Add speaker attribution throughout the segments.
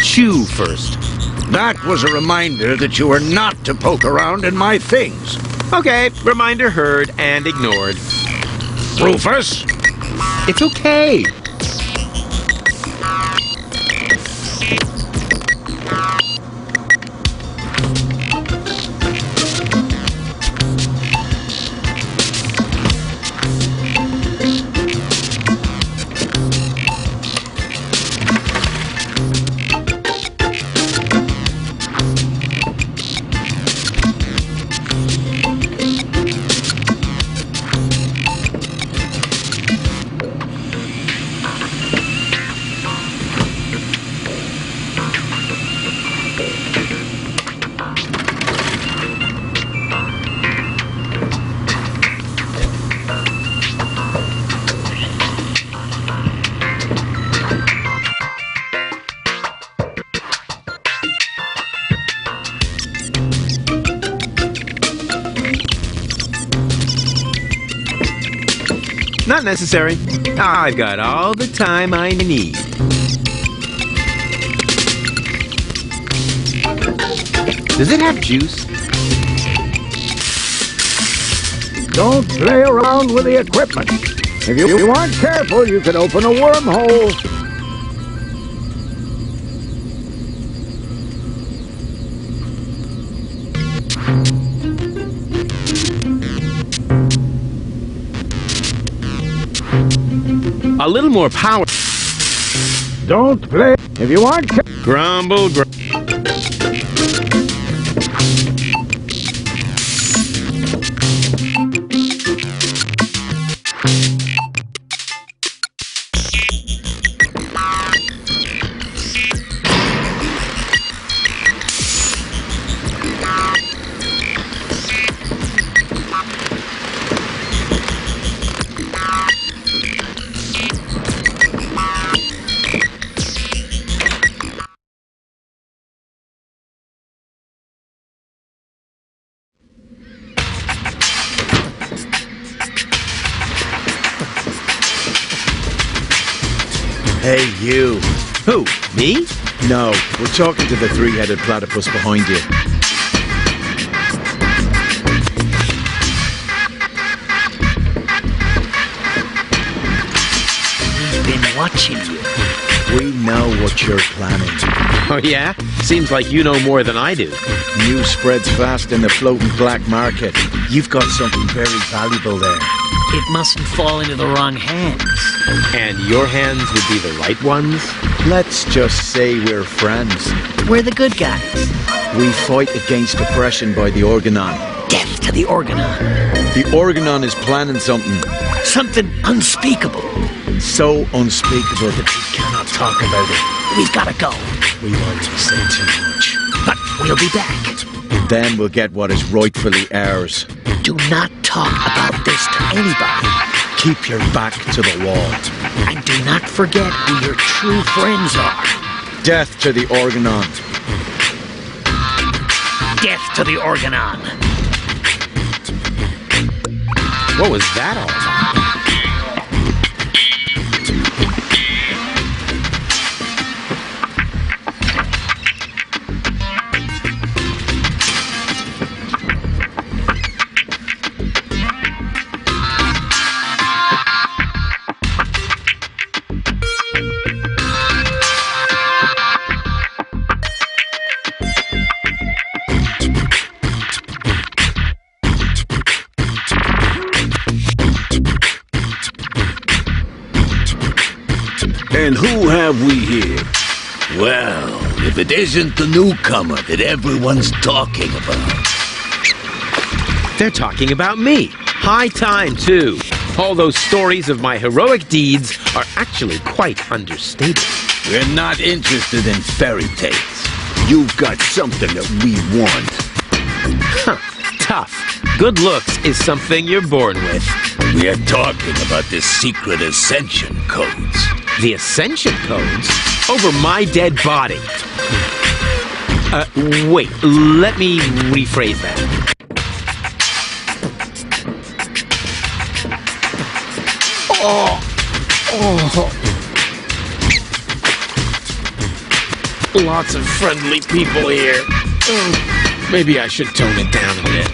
Speaker 1: Chew first.
Speaker 2: That was a reminder that you were not to poke around in my things.
Speaker 1: Okay, reminder heard and ignored.
Speaker 2: Rufus?
Speaker 1: It's okay. Not necessary. I've got all the time I need. Does it have juice?
Speaker 2: Don't play around with the equipment. If you aren't careful, you can open a wormhole.
Speaker 1: A little more power.
Speaker 2: Don't play. If you aren't careful.
Speaker 1: Grumble,
Speaker 3: Hey, you.
Speaker 1: Who? Me?
Speaker 3: No, we're talking to the three-headed platypus behind you.
Speaker 4: He's been watching you.
Speaker 3: We know what you're planning.
Speaker 1: Oh, yeah? Seems like you know more than I do.
Speaker 3: News spreads fast in the floating black market. You've got something very valuable there.
Speaker 4: It mustn't fall into the wrong hands.
Speaker 1: And your hands would be the right ones?
Speaker 3: Let's just say we're friends.
Speaker 4: We're the good guys.
Speaker 3: We fight against oppression by the Organon.
Speaker 4: Death to the Organon.
Speaker 3: The Organon is planning something
Speaker 4: Something unspeakable.
Speaker 3: so unspeakable that we cannot talk about it.
Speaker 4: We've got to go.
Speaker 3: We've already said too much.
Speaker 4: But we'll be back.
Speaker 3: Then we'll get what is rightfully ours.
Speaker 4: Do not talk about this to anybody.
Speaker 3: Keep your back to the wall.
Speaker 4: And do not forget who your true friends are.
Speaker 3: Death to the Organon.
Speaker 4: Death to the Organon.
Speaker 1: What was that all about?
Speaker 5: And who have we here? Well, if it isn't the newcomer that everyone's talking about.
Speaker 1: They're talking about me. High time, too. All those stories of my heroic deeds are actually quite understated.
Speaker 5: We're not interested in fairy tales. You've got something that we want.
Speaker 1: Huh, tough. Good looks is something you're born with.
Speaker 5: We are talking about the secret ascension codes.
Speaker 1: The ascension codes? Over my dead body. Wait, let me rephrase that.
Speaker 3: Lots of friendly people here. Maybe I should tone it down a bit.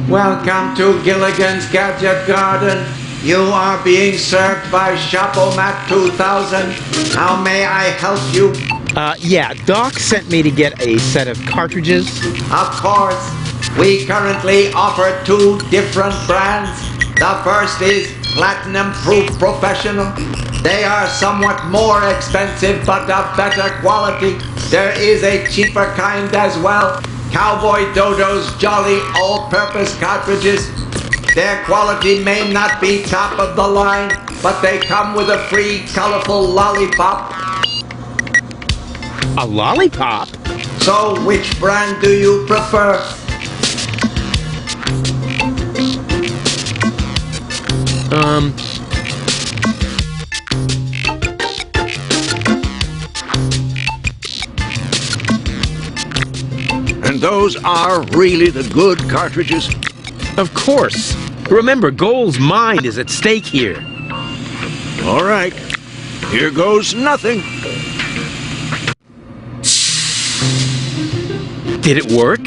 Speaker 6: Welcome to Gilligan's Gadget Garden. You are being served by Shopomat 2000. How may I help you?
Speaker 1: Yeah, Doc sent me to get a set of cartridges.
Speaker 6: Of course. We currently offer 2 different brands. The first is Platinum Proof Professional. They are somewhat more expensive but of better quality. There is a cheaper kind as well. Cowboy Dodo's Jolly All-Purpose Cartridges. Their quality may not be top of the line, but they come with a free colorful lollipop.
Speaker 1: A lollipop?
Speaker 6: So which brand do you prefer?
Speaker 5: And those are really the good cartridges?
Speaker 1: Of course. Remember, Goal's mind is at stake here.
Speaker 5: All right. Here goes nothing.
Speaker 1: Did it work?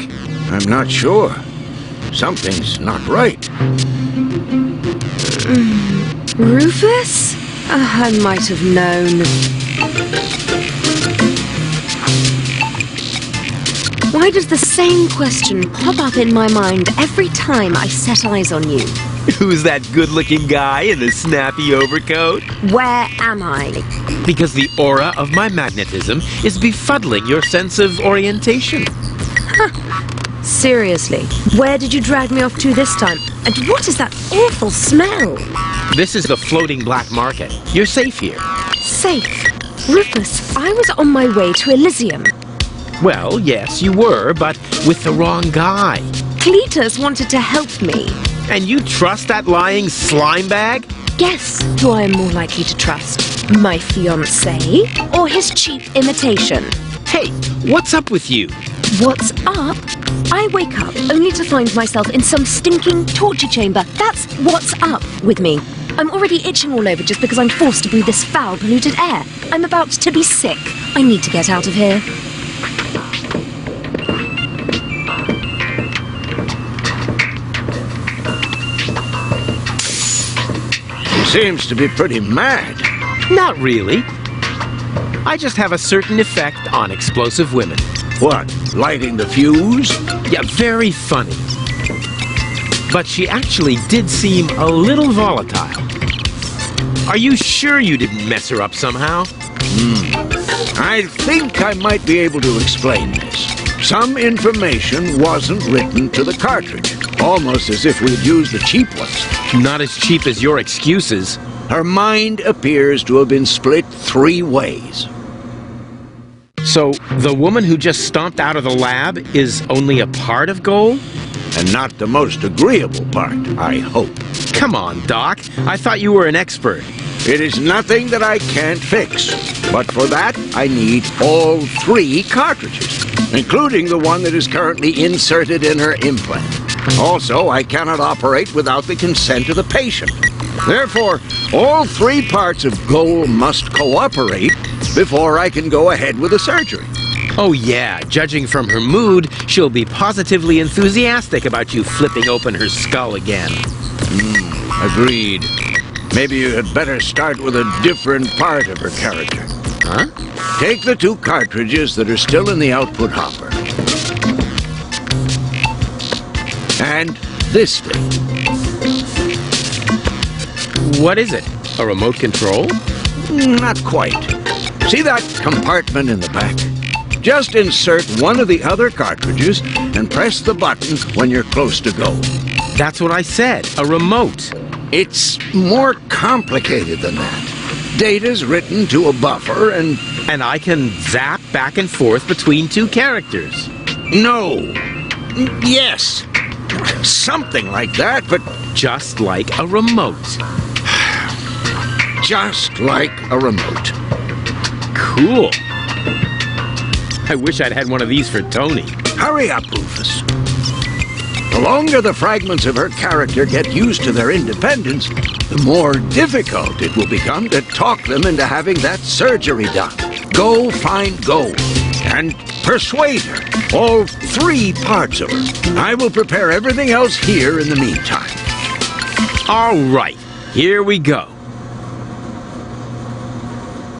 Speaker 5: I'm not sure. Something's not right.
Speaker 7: Rufus? I might have known. Why does the same question pop up in my mind every time I set eyes on you?
Speaker 1: Who's that good-looking guy in the snappy overcoat?
Speaker 7: Where am I?
Speaker 1: Because the aura of my magnetism is befuddling your sense of orientation.
Speaker 7: Seriously, where did you drag me off to this time? And what is that awful smell?
Speaker 1: This is the floating black market. You're safe here.
Speaker 7: Safe? Rufus, I was on my way to Elysium.
Speaker 1: Well, yes, you were, but with the wrong guy.
Speaker 7: Cletus wanted to help me.
Speaker 1: And you trust that lying slime bag?
Speaker 7: Guess who I am more likely to trust? My fiancé or his cheap imitation?
Speaker 1: Hey, what's up with you?
Speaker 7: What's up? I wake up only to find myself in some stinking torture chamber. That's what's up with me. I'm already itching all over just because I'm forced to breathe this foul, polluted air. I'm about to be sick. I need to get out of here.
Speaker 5: Seems to be pretty mad.
Speaker 1: Not really. I just have a certain effect on explosive women.
Speaker 5: What, lighting the fuse?
Speaker 1: Yeah, very funny. But she actually did seem a little volatile. Are you sure you didn't mess her up somehow?
Speaker 5: I think I might be able to explain this. Some information wasn't written to the cartridge, almost as if we'd used the cheap ones.
Speaker 1: Not as cheap as your excuses.
Speaker 5: Her mind appears to have been split 3 ways.
Speaker 1: So, the woman who just stomped out of the lab is only a part of Goal?
Speaker 5: And not the most agreeable part, I hope.
Speaker 1: Come on, Doc. I thought you were an expert.
Speaker 5: It is nothing that I can't fix. But for that, I need all 3 cartridges, including the one that is currently inserted in her implant. Also, I cannot operate without the consent of the patient. Therefore, all 3 parts of Goal must cooperate before I can go ahead with the surgery.
Speaker 1: Oh yeah, judging from her mood, she'll be positively enthusiastic about you flipping open her skull again.
Speaker 5: Agreed. Maybe you had better start with a different part of her character.
Speaker 1: Huh?
Speaker 5: Take the 2 cartridges that are still in the output hopper. And this thing.
Speaker 1: What is it? A remote control?
Speaker 5: Not quite. See that compartment in the back? Just insert one of the other cartridges and press the button when you're close to go.
Speaker 1: That's what I said, a remote.
Speaker 5: It's more complicated than that. Data's written to a buffer and...
Speaker 1: And I can zap back and forth between two characters.
Speaker 5: No. Yes. Something like that, but...
Speaker 1: Just like a remote.
Speaker 5: Just like a remote.
Speaker 1: Cool. I wish I'd had one of these for Tony.
Speaker 5: Hurry up, Rufus. The longer the fragments of her character get used to their independence, the more difficult it will become to talk them into having that surgery done. Go find Gold and persuade her. All three parts of her. I will prepare everything else here in the meantime.
Speaker 1: All right, here we go.